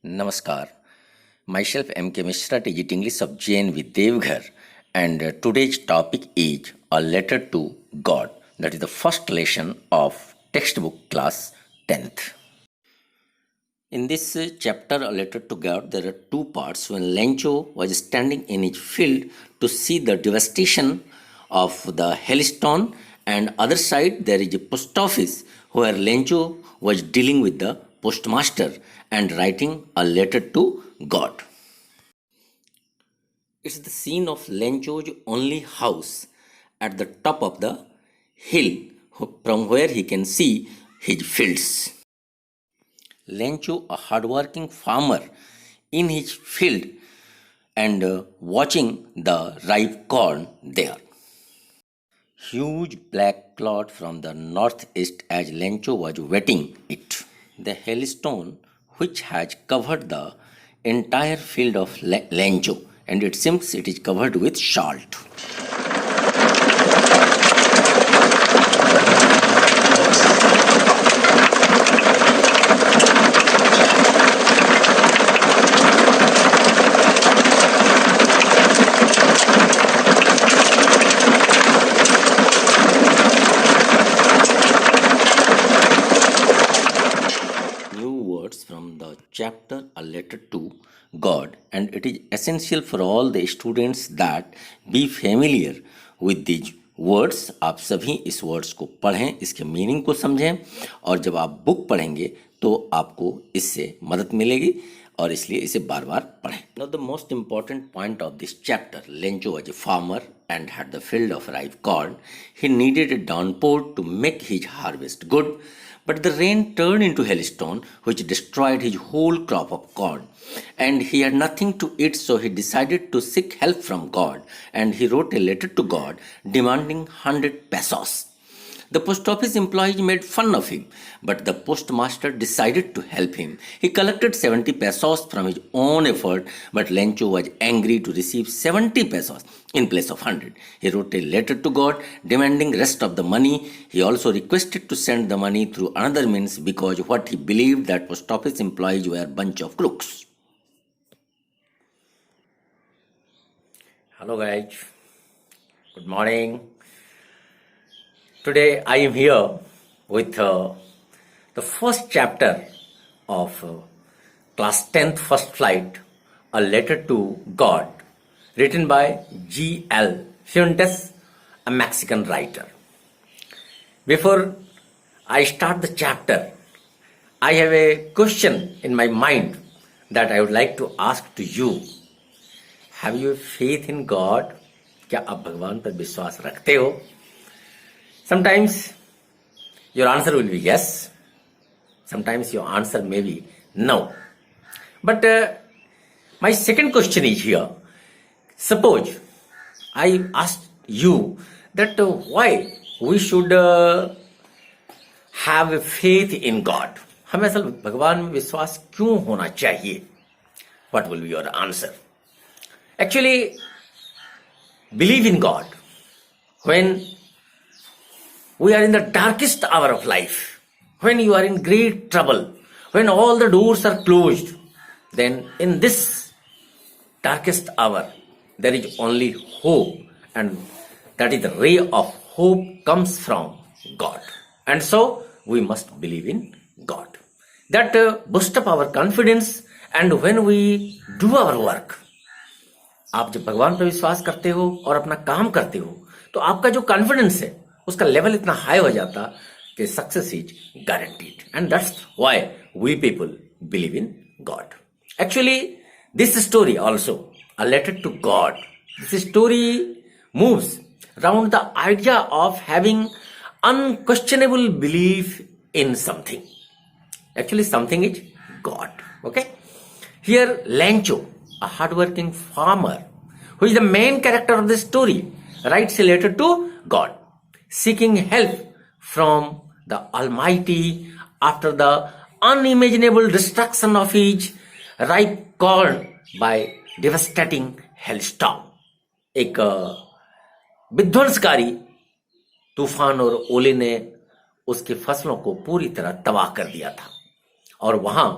Namaskar. Myself M.K.Mishra, TGT English of JNV Deoghar, and today's topic is a letter to God. That is the first lesson of textbook class 10th. In this chapter, a letter to God, there are two parts. When Lencho was standing in his field to see the devastation of the hailstone, and other side there is a post office where Lencho was dealing with the postmaster and writing a letter to God. It's the scene of Lencho's only house at the top of the hill from where he can see his fields. Lencho, a hardworking farmer in his field and watching the ripe corn there. Huge black cloud from the northeast as Lencho was wetting it. The hailstone which has covered the entire field of Lencho, and it seems it is covered with salt. From the chapter A Letter to God, and it is essential for all the students that be familiar with these words. आप सभी इस words को पढ़ें, इसके meaning को समझें, और जब आप बुक पढ़ेंगे तो आपको इससे मदद मिलेगी, और इसलिए इसे बार बार पढ़ें. Now the most important point of this chapter, Lencho was a farmer and had the field of ripe corn. He needed a downpour to make his harvest good. But the rain turned into hailstone, which destroyed his whole crop of corn. And he had nothing to eat, so he decided to seek help from God. And he wrote a letter to God demanding 100 pesos. The post office employees made fun of him, but the postmaster decided to help him. He collected 70 pesos from his own effort, but Lencho was angry to receive 70 pesos in place of 100. He wrote a letter to God demanding rest of the money. He also requested to send the money through another means because what he believed that post office employees were a bunch of crooks. Hello guys, good morning. Today I am here with the first chapter of class 10th first flight, A Letter to God, written by G.L. Fuentes, a Mexican writer. Before I start the chapter, I have a question in my mind that I would like to ask to you. Have you faith in God? क्या आप भगवान पर विश्वास रखते हो? Sometimes your answer will be yes. Sometimes your answer may be no. But my second question is here. Suppose I ask you that why we should have a faith in God. हमें असल भगवान में विश्वास क्यों होना चाहिए? What will be your answer? Actually, believe in God when we are in the darkest hour of life, when you are in great trouble, when all the doors are closed. Then in this darkest hour, there is only hope, and that is the ray of hope comes from God. And so we must believe in God. That boosts up our confidence, and when we do our work, आप जब भगवान पर विश्वास करते हो और अपना काम करते हो, तो आपका जो कॉन्फिडेंस है उसका लेवल इतना हाई हो जाता कि success is guaranteed. And that's why we people believe in God. Actually this story also a letter to God. This story moves around the idea of having unquestionable belief in something. Actually, something is God. Okay? Here, Lencho, a hardworking farmer, who is the main character of the story, writes a letter to God, seeking help from the Almighty after the unimaginable destruction of his ripe corn by devastating hailstorm. एक विध्वंसकारी तूफान और ओले ने उसकी फसलों को पूरी तरह तबाह कर दिया था. और वहां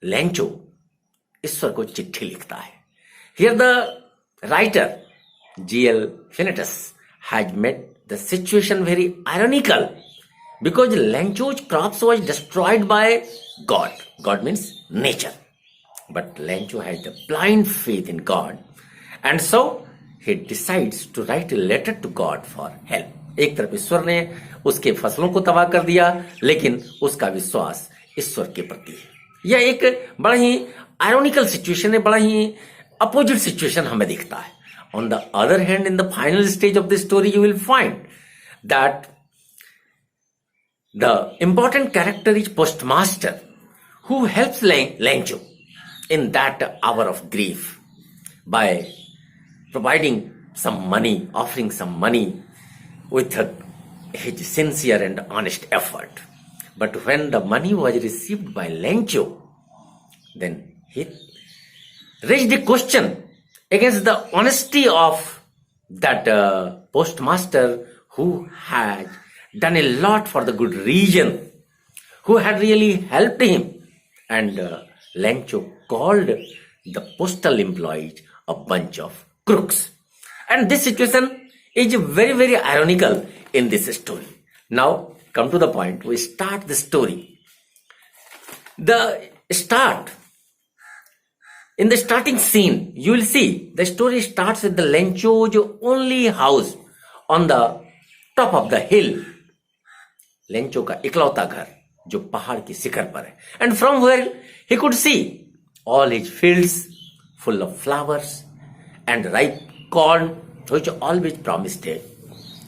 लेंचो ईश्वर को चिट्ठी लिखता है. Here the writer G.L. Phinetus has made the situation very ironical because Lencho's crops was destroyed by God. God means nature. But Lencho has the blind faith in God, and so he decides to write a letter to God for help. एक तरफ ईश्वर ने उसके फसलों को तबाह कर दिया, लेकिन उसका विश्वास ईश्वर के प्रति है. यह एक बड़ा ही आयरोनिकल सिचुएशन है, बड़ा ही अपोजिट सिचुएशन हमें दिखता है. On the other hand, in the final stage of the story, you will find that the important character is postmaster, who helps Lencho in that hour of grief by providing some money, offering some money with his sincere and honest effort. But when the money was received by Lencho, then he raised a question against the honesty of that postmaster who had done a lot for the good reason, who had really helped him. And Lencho called the postal employees a bunch of crooks. And this situation is very, very ironical in this story. Now, come to the point. We start the story. In the starting scene, you will see the story starts with the Lencho's only house on the top of the hill. Lencho का इकलौता घर जो पहाड़ की शिखर पर है. And from where he could see all his fields full of flowers and ripe corn, which always promised a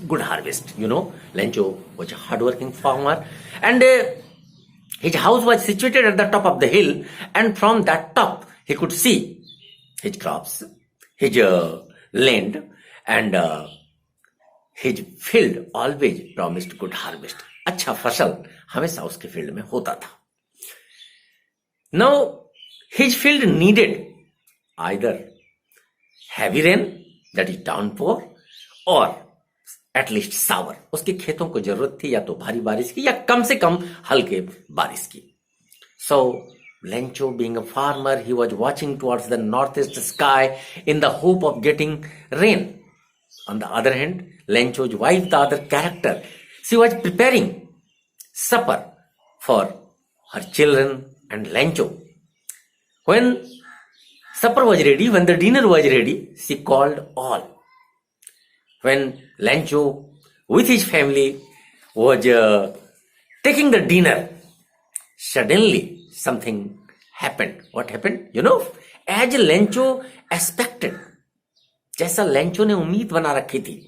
good harvest. You know, Lencho was a hardworking farmer, and his house was situated at the top of the hill, and from that top he could see his crops, his land, and his field always promised good harvest. अच्छा फसल हमेशा उसके field में होता था. Now his field needed either heavy rain, that is downpour, or at least shower. उसके खेतों को जरूरत थी या तो भारी बारिश की या कम से कम हल्के बारिश की. So Lencho, being a farmer, he was watching towards the northeast sky in the hope of getting rain. On the other hand, Lencho's wife, the other character, she was preparing supper for her children and Lencho. When supper was ready, when the dinner was ready, she called all. When Lencho with his family was taking the dinner, suddenly something happened. What happened? You know, as Lencho expected, जैसा Lencho ने उम्मीद बना रखी थी,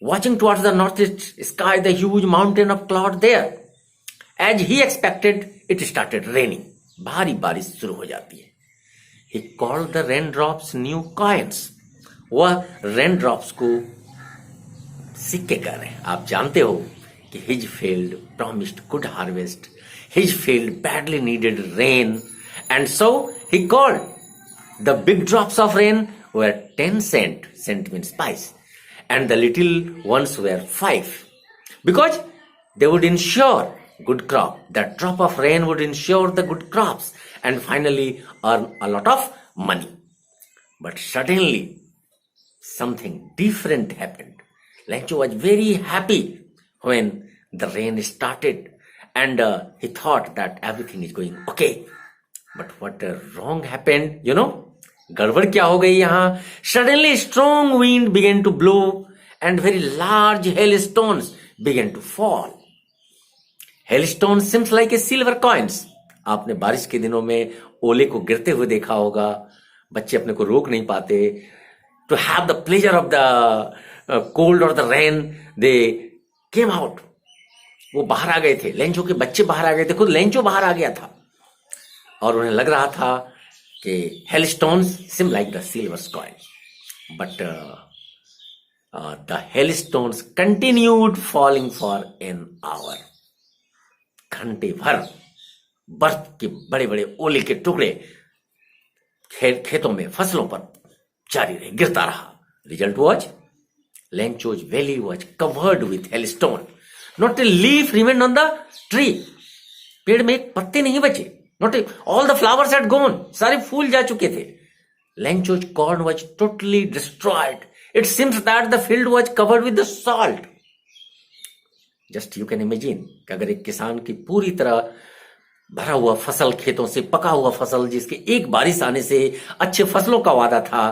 watching towards the northeast sky, the huge mountain of cloud there, as he expected, it started raining. भारी बारिश शुरू हो जाती है. He called the raindrops new coins. वह raindrops को सिक्के कर रहे हैं. आप जानते हो कि his field promised good harvest. His field badly needed rain, and so he called. The big drops of rain were 10 cent. Cent means spice. And the little ones were 5. Because they would ensure good crop. That drop of rain would ensure the good crops and finally earn a lot of money. But suddenly, something different happened. Lencho was very happy when the rain started. And he thought that everything is going okay. But what wrong happened, you know? गड़बड़ क्या हो गई यहाँ? Suddenly strong wind began to blow and very large hailstones began to fall. Hailstones seems like a silver coins. आपने बारिश के दिनों में ओले को गिरते हुए देखा होगा. बच्चे अपने को रोक नहीं पाते. To have the pleasure of the cold or the rain, they came out. वो बाहर आ गए थे. लेंचो के बच्चे बाहर आ गए थे. खुद लेंचो बाहर आ गया था और उन्हें लग रहा था कि hailstones seem like the silver coin. But the hailstones continued falling for an hour. घंटे भर बर्फ के बड़े बड़े ओले के टुकड़े खेतों में फसलों पर जारी रहे, गिरता रहा. Result was Lencho's valley was covered with hailstone. Not a leaf remained on the tree. पेड़ में एक पत्ते नहीं बचे. Not all the flowers had gone. सारे फूल जा चुके थे. Lencho's corn was totally destroyed. It seems that the field was covered with the salt. Just you can imagine कि अगर एक किसान की पूरी तरह भरा हुआ फसल, खेतों से पका हुआ फसल, जिसके एक बारिश आने से अच्छे फसलों का वादा था,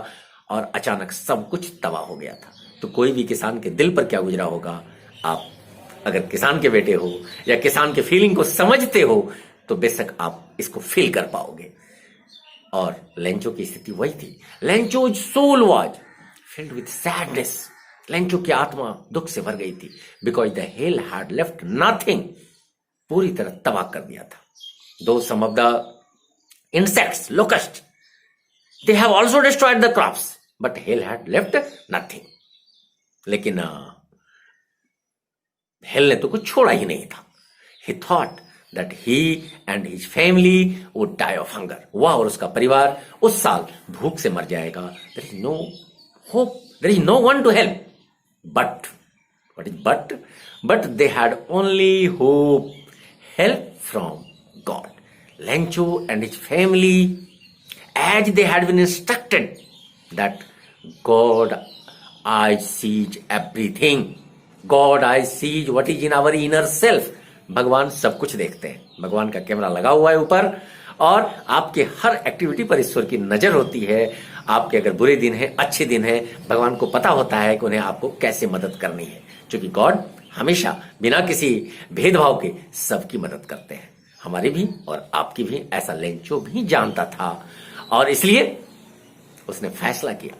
और अचानक सब कुछ तबाह हो गया था, तो कोई भी किसान के दिल पर क्या गुजरा होगा. आप अगर किसान के बेटे हो या किसान के फीलिंग को समझते हो तो बेशक आप इसको फील कर पाओगे. और लेंचो की स्थिति वही थी. Lencho's soul was filled with sadness. Lencho की आत्मा दुख से भर गई थी. Because the hail had left nothing. पूरी तरह तबाह कर दिया था. दो some of the insects, locust, they have also destroyed the crops, but hell had left nothing. लेकिन हेल ने तो कुछ छोड़ा ही नहीं था. He thought that he and his family would die of hunger. वह और उसका परिवार उस साल भूख से मर जाएगा. There is no hope. There is no one to help. But what is but? But they had only hope, help from God. Lencho and his family, as they had been instructed that God eyes sees everything. God eyes sees what is in our inner self. भगवान सब कुछ देखते हैं. भगवान का camera लगा हुआ है ऊपर, और आपके हर एक्टिविटी पर ईश्वर की नजर होती है. आपके अगर बुरे दिन है, अच्छे दिन है, भगवान को पता होता है कि उन्हें आपको कैसे मदद करनी है, क्योंकि गॉड हमेशा बिना किसी भेदभाव के सबकी मदद करते हैं, हमारी भी और आपकी भी. ऐसा लेंचो भी जानता था, और इसलिए उसने फैसला किया.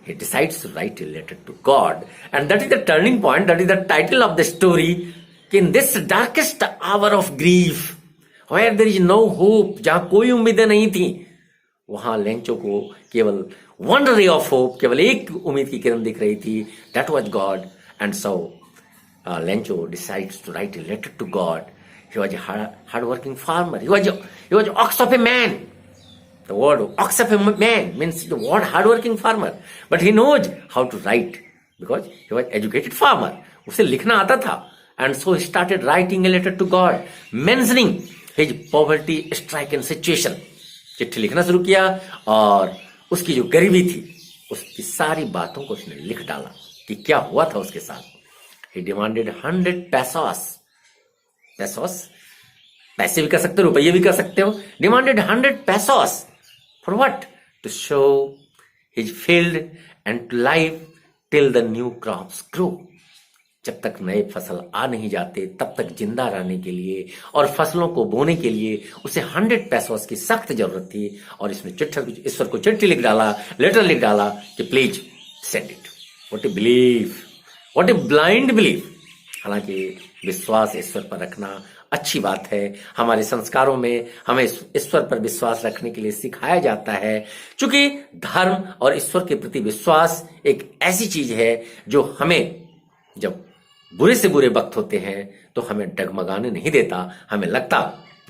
He decides to write a letter to God, and that is the turning point. That is the title of the story. In this darkest hour of grief, where there is no hope, जहां कोई उम्मीदें नहीं थी, वहां Lencho को केवल one ray of hope, केवल एक उम्मीद की किरण दिख रही थी. That was God, and so Lencho decides to write a letter to God. He was a hard-working farmer. He was ox of a man. The word ox of a man means the word hard-working farmer. But he knows how to write because he was educated farmer. उसे लिखना आता था. And so he started writing a letter to God, mentioning his poverty-stricken situation. चिट्ठी लिखना शुरू किया, और उसकी जो गरीबी थी, उसकी सारी बातों को उसने लिख डाला कि क्या हुआ था उसके साथ. He demanded 100 pesos. Pesos, पैसे भी कर सकते हो, रुपये भी कर सकते हो. Demanded 100 pesos. For what? To show his field and to live till the new crops grow. जब तक नए फसल आ नहीं जाते तब तक जिंदा रहने के लिए और फसलों को बोने के लिए उसे 100 पैसों की सख्त जरूरत थी. और इसने ईश्वर को चिट्ठी लिख डाला, लेटर लिख डाला कि please send it. What a belief, what a blind belief. हालांकि विश्वास ईश्वर पर रखना अच्छी बात है. हमारे संस्कारों में हमें ईश्वर पर विश्वास रखने के लिए सिखाया जाता है, क्योंकि धर्म और ईश्वर के प्रति विश्वास एक ऐसी चीज है जो हमें जब बुरे से बुरे वक्त होते हैं तो हमें डगमगाने नहीं देता. हमें लगता,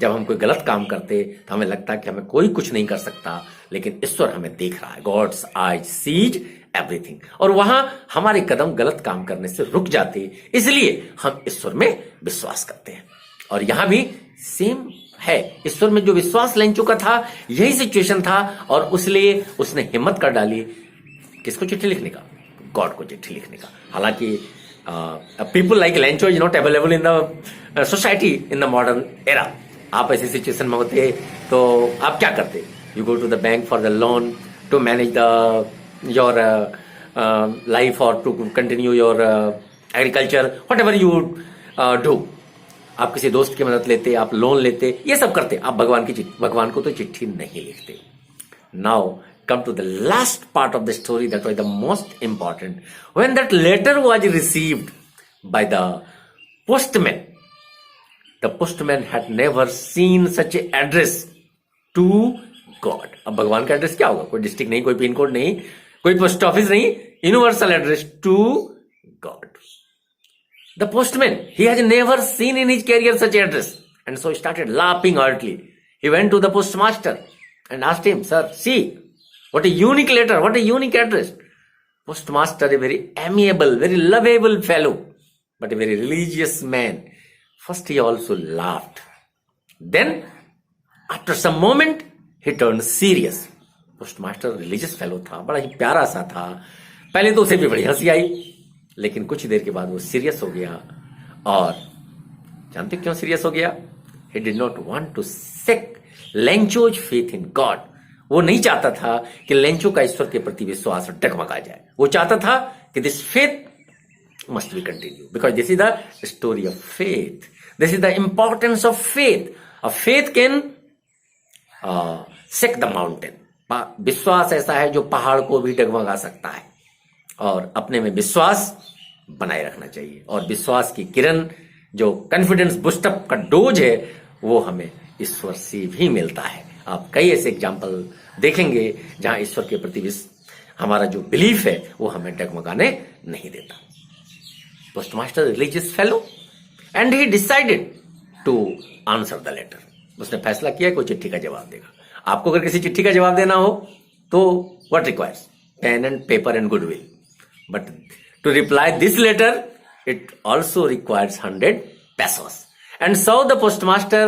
जब हम कोई गलत काम करते तो हमें लगता कि हमें कोई कुछ नहीं कर सकता, लेकिन ईश्वर हमें देख रहा है. God's eyes sees everything. और वहां हमारे कदम गलत काम करने से रुक जाते, इसलिए हम ईश्वर में विश्वास करते हैं. और यहां भी सेम है. ईश्वर में जो विश्वास लेंचो का था, यही सिचुएशन था, और इसलिए उसने हिम्मत कर डाली किसको चिट्ठी लिखने का, गॉड को चिट्ठी लिखने का. हालांकि people like Lencho is not available in the society in the modern era. आप ऐसी सिचुएशन में होते तो आप क्या करते? You go to the bank for the loan to manage the your life और to continue your agriculture, whatever you do. आप किसी दोस्त की मदद लेते, आप लोन लेते, ये सब करते. आप भगवान को तो चिट्ठी नहीं लिखते. Now come to the last part of the story that was the most important. When that letter was received by the postman had never seen such an address to God. अब भगवान का एड्रेस क्या होगा? कोई district नहीं, कोई pin code नहीं, कोई पोस्ट ऑफिस नहीं, universal address to God. The postman, he has never seen in his career such address, and so he started laughing heartily. He went to the postmaster and asked him, "Sir, see, what a unique letter, what a unique address." Postmaster, a very amiable, very lovable fellow, but a very religious man. First he also laughed. Then after some moment he turn serious. Postmaster religious fellow था, बड़ा ही प्यारा सा था। पहले तो उसे भी बड़ी हंसी आई, लेकिन कुछ देर के बाद वो सीरियस हो गया। और जानते क्यों सीरियस हो गया? He did not want to shake Lencho's faith in God. वो नहीं चाहता था कि लेंचो का ईश्वर के प्रति विश्वास डगमगा जाए। वो चाहता था कि this faith must be continued, because this is the story of faith. This is the importance of faith. A faith can shake the mountain. विश्वास ऐसा है जो पहाड़ को भी डगमगा सकता है, और अपने में विश्वास बनाए रखना चाहिए। और विश्वास की किरण, जो कॉन्फिडेंस बूस्टअप का डोज है, वो हमें ईश्वर से भी मिलता है। आप कई ऐसे एग्जाम्पल देखेंगे जहां ईश्वर के प्रति हमारा जो बिलीफ है वो हमें डगमगाने नहीं देता। Postmaster religious fellow, and he decided to answer the letter. उसने फैसला किया कोई चिट्ठी का जवाब देगा। आपको अगर किसी चिट्ठी का जवाब देना हो तो what requires? Pen and paper and goodwill. But to reply this letter, it also requires 100 pesos. And so the postmaster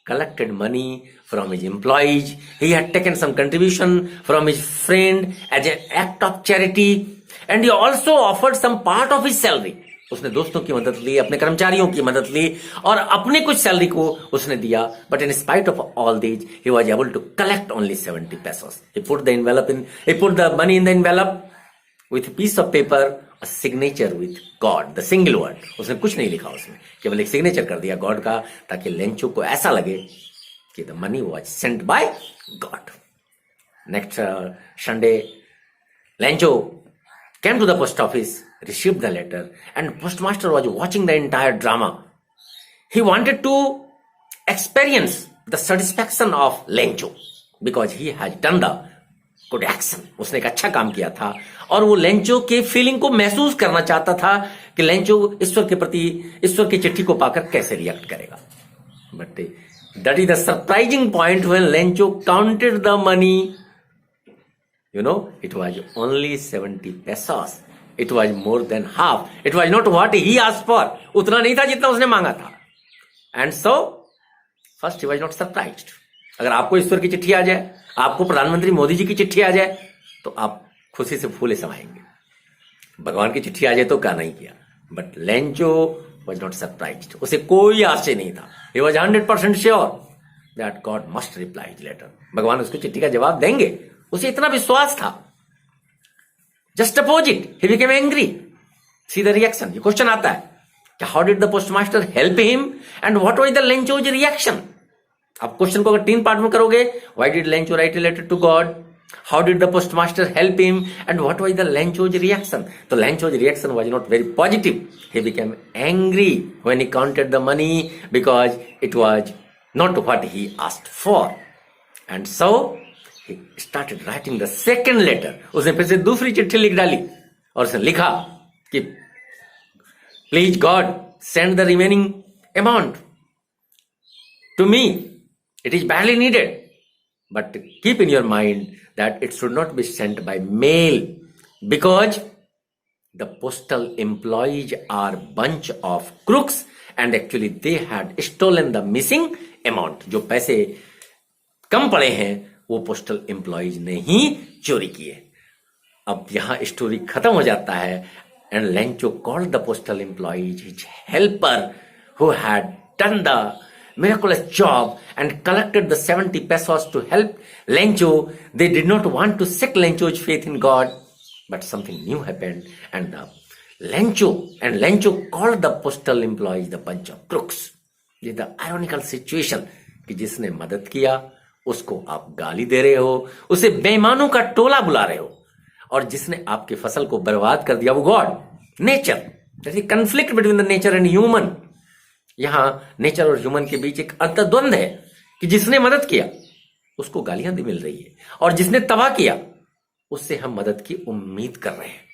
collected money from his employees. He had taken some contribution from his friend as an act of charity, and he also offered some part of his salary. उसने दोस्तों की मदद ली, अपने कर्मचारियों की मदद ली, और अपने कुछ सैलरी को उसने दिया। But in spite of all these he was able to collect only 70 pesos. He put the money in the envelope with a piece of paper, a signature with God, the single word. उसने कुछ नहीं लिखा उसमें, केवल एक signature कर दिया God का, ताकि लेंचो को ऐसा लगे कि the money was sent by God. Next Sunday Lencho came to the post office, received the letter, and postmaster was watching the entire drama. He wanted to experience the satisfaction of Lencho because he has done the good action. उसने एक अच्छा काम किया था, और वो Lencho के feeling को महसूस करना चाहता था कि लेंचो ईश्वर के प्रति, ईश्वर की चिट्ठी को पाकर कैसे रिएक्ट करेगा। But that is the surprising point when Lencho counted the money. You know, it was only 70 pesos. It was more than half. It was not what he asked for. उतना नहीं था जितना उसने मांगा था। And so, first he was not surprised. अगर आपको ईश्वर की चिट्ठी आ जाए, आपको प्रधानमंत्री मोदी जी की चिट्ठी आ जाए, तो आप खुशी से फूले समाएंगे। भगवान की चिट्ठी आ जाए तो क्या नहीं किया। But Lencho was not surprised. उसे कोई आश्चर्य नहीं था। He was 100% sure that God must reply his letter. भगवान उसको चिट्ठी का जवाब देंगे, उसे इतना विश्वास था। Just opposite, he became angry. See the reaction. ये क्वेश्चन आता है कि how did the postmaster help him and what was the Lencho's reaction. आप क्वेश्चन को अगर 3 पार्ट में करोगे, why did Lencho write a letter to God, how did the postmaster help him, and what was the Lencho's reaction. तो Lencho's reaction was not very positive. He became angry when he counted the money because it was not what he asked for. And so he started writing the second letter. उसने फिर से दूसरी चिट्ठी लिख डाली, और उसने लिखा कि please God send the remaining amount to me, it is badly needed, but keep in your mind that it should not be sent by mail because the postal employees are bunch of crooks and actually they had stolen the missing amount. जो पैसे कम पड़े हैं वो postal employees ने ही चोरी किए। अब यहां स्टोरी खत्म हो जाता है। And Lencho called the postal employees his helper who had done the miraculous job and collected the 70 pesos to help Lencho. They did not want to shake Lencho's faith in God, but something new happened, and Lencho called the postal employees the bunch of crooks. ये the ironical situation कि जिसने मदद किया उसको आप गाली दे रहे हो, उसे बेईमानों का टोला बुला रहे हो, और जिसने आपकी फसल को बर्बाद कर दिया वो God. Nature, that is conflict between the nature and human. यहां नेचर और ह्यूमन के बीच एक अंतर्द्वंद है कि जिसने मदद किया उसको गालियां भी मिल रही है, और जिसने तबाह किया उससे हम मदद की उम्मीद कर रहे हैं।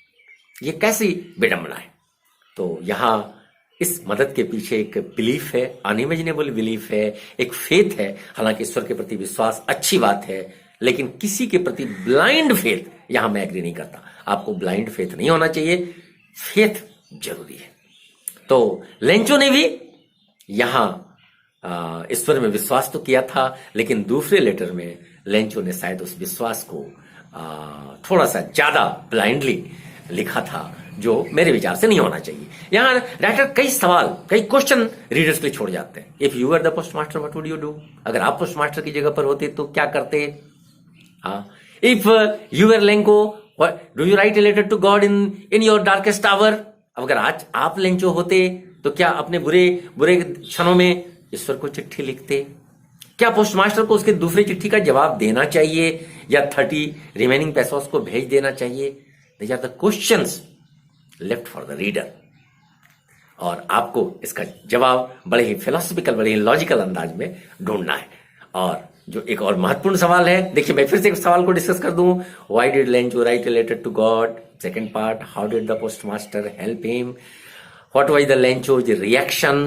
ये कैसी विडंबना है। तो यहां इस मदद के पीछे एक बिलीफ है, अनइमेजिनेबल बिलीफ है, एक फेथ है। हालांकि ईश्वर के प्रति विश्वास अच्छी बात है, लेकिन किसी के प्रति ब्लाइंड फेथ यहां मैं एग्री नहीं करता। आपको ब्लाइंड फेथ नहीं होना चाहिए, फेथ जरूरी है। तो लेंचो ने भी यहां ईश्वर में विश्वास तो किया था, लेकिन दूसरे लेटर में लेंचो ने शायद उस विश्वास को थोड़ा सा ज्यादा ब्लाइंडली लिखा था, जो मेरे विचार से नहीं होना चाहिए। यहाँ राइटर कई सवाल, कई क्वेश्चन रीडर्स के लिए छोड़ जाते हैं। If you are the post master what would you do? अगर आप पोस्ट मास्टर की जगह पर होते तो क्या करते? If you are Lencho do you write a letter to God in your darkest hour? अगर आज आप लेंचो होते तो क्या अपने बुरे बुरे क्षणों में ईश्वर को चिट्ठी लिखते? क्या पोस्टमास्टर को उसके दूसरे चिट्ठी का जवाब देना चाहिए या 30 रिमेनिंग पैसों को भेज देना चाहिए? These are the questions left for the reader, और आपको इसका जवाब बड़े ही फिलोसफिकल, बड़े ही लॉजिकल अंदाज में ढूंढना है। और जो एक और महत्वपूर्ण सवाल है, देखिए मैं फिर से एक सवाल को डिस्कस कर दूं, why did Lencho write a letter to God? Second part, how did the postmaster help him? What was the Lencho's reaction?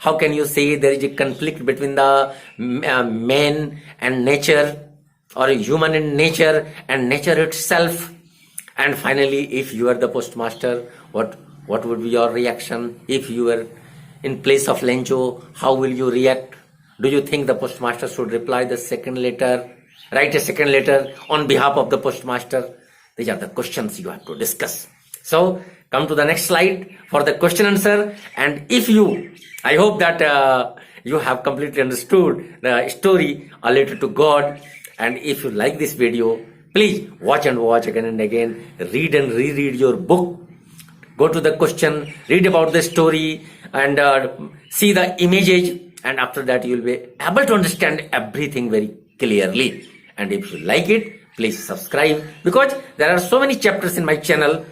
How can you say there is a conflict between the man and nature, or human and nature and nature itself? And finally, if you are the postmaster, what would be your reaction? If you were in place of Lencho, how will you react? Do you think the postmaster should reply the second letter, write a second letter on behalf of the postmaster? These are the questions you have to discuss. So come to the next slide for the question answer. And if you, I hope that you have completely understood the story, A Letter to God. And if you like this video, please watch and watch again and again. Read and reread your book. Go to the question, read about the story, and see the images. And after that, you will be able to understand everything very clearly. And if you like it, please subscribe, because there are so many chapters in my channel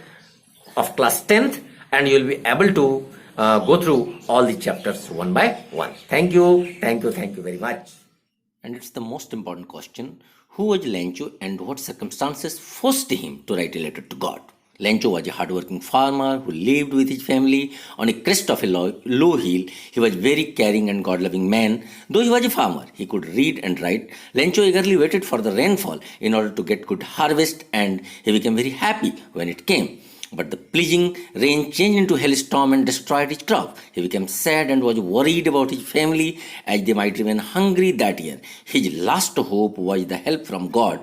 of class 10th, and you will be able to go through all the chapters one by one. Thank you very much. And it's the most important question: who was Lencho and what circumstances forced him to write a letter to God? Lencho was a hardworking farmer who lived with his family on a crest of a low hill. He was a very caring and God-loving man. Though he was a farmer, he could read and write. Lencho eagerly waited for the rainfall in order to get good harvest, and he became very happy when it came. But the pleasing rain changed into hailstorm and destroyed his crop. He became sad and was worried about his family, as they might remain hungry that year. His last hope was the help from God,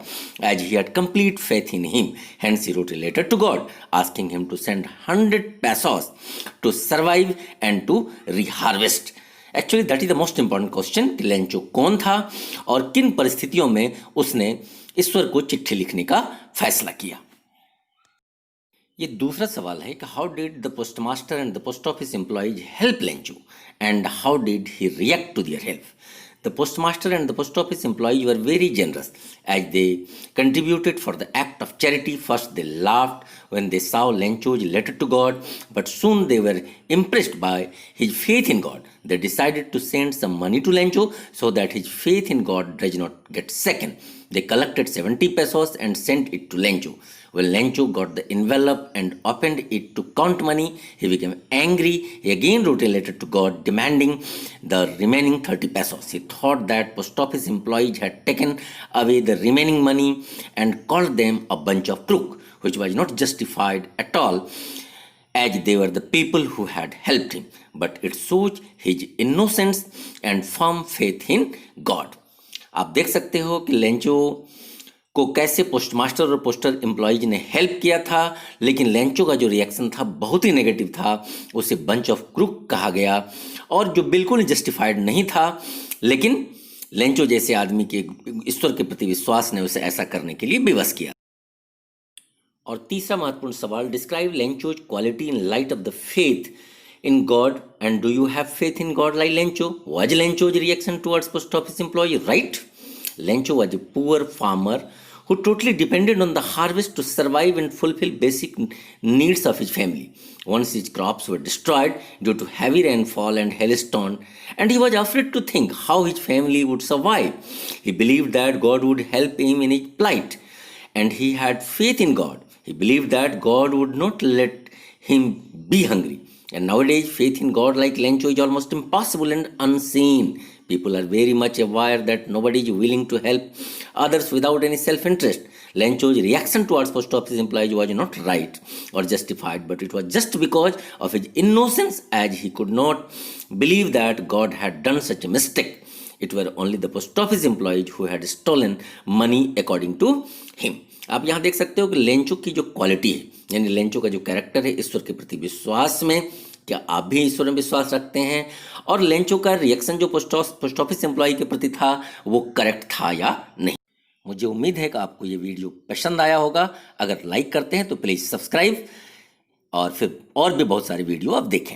as he had complete faith in him. Hence he wrote a letter to God, asking him to send 100 pesos to survive and to reharvest. Actually, that is the most important question, कि Lencho कौन था और किन परिस्थितियों में उसने ईश्वर को चिट्ठी लिखने का फैसला किया। ये दूसरा सवाल है कि how did the postmaster and the post office employees help Lencho, and how did he react to their help? The postmaster and the post office employees were very generous, as they contributed for the act of charity. First, they laughed when they saw Lencho's letter to God, but soon they were impressed by his faith in God. They decided to send some money to Lencho so that his faith in God does not get shaken. They collected 70 pesos and sent it to Lencho. When Lencho got the envelope and opened it to count money, he became angry. He again wrote a letter to God demanding the remaining 30 pesos. He thought that post office employees had taken away the remaining money and called them a bunch of crooks, which was not justified at all, as they were the people who had helped him. But it shows his innocence and firm faith in God. आप देख सकते हो कि Lencho को कैसे postmaster और postal employees ने help किया था, लेकिन लेंचो का जो रिएक्शन था बहुत ही नेगेटिव था। उसे बंच ऑफ क्रूक कहा गया, और जो बिल्कुल जस्टिफाइड नहीं था, लेकिन लेंचो जैसे आदमी के ईश्वर के प्रति विश्वास ने उसे ऐसा करने के लिए विवश किया। और तीसरा महत्वपूर्ण सवाल, describe Lencho's quality in light of the faith in God, and do you have faith in God like Lencho? Was Lencho's reaction towards post office employee right? Lencho was a poor farmer who totally depended on the harvest to survive and fulfill basic needs of his family. Once his crops were destroyed due to heavy rainfall and hailstorm, and he was afraid to think how his family would survive. He believed that God would help him in his plight, and he had faith in God. He believed that God would not let him be hungry. And nowadays, faith in God like Lencho is almost impossible and unseen. People are very much aware that nobody is willing to help others without any self-interest. Lencho's reaction towards post office employees was not right or justified, but it was just because of his innocence, as he could not believe that God had done such a mistake. It were only the post office employees who had stolen money according to him. आप यहाँ देख सकते हो कि Lencho की जो quality है, यानी लेंचो का जो कैरेक्टर है ईश्वर के प्रति विश्वास में, क्या आप भी ईश्वर में विश्वास रखते हैं? और लेंचो का रिएक्शन जो पोस्ट ऑफिस एम्प्लॉय के प्रति था वो करेक्ट था या नहीं? मुझे उम्मीद है कि आपको ये वीडियो पसंद आया होगा। अगर लाइक करते हैं तो प्लीज़ सब्सक्राइब, और फिर और भी बहुत सारी वीडियो आप देखें।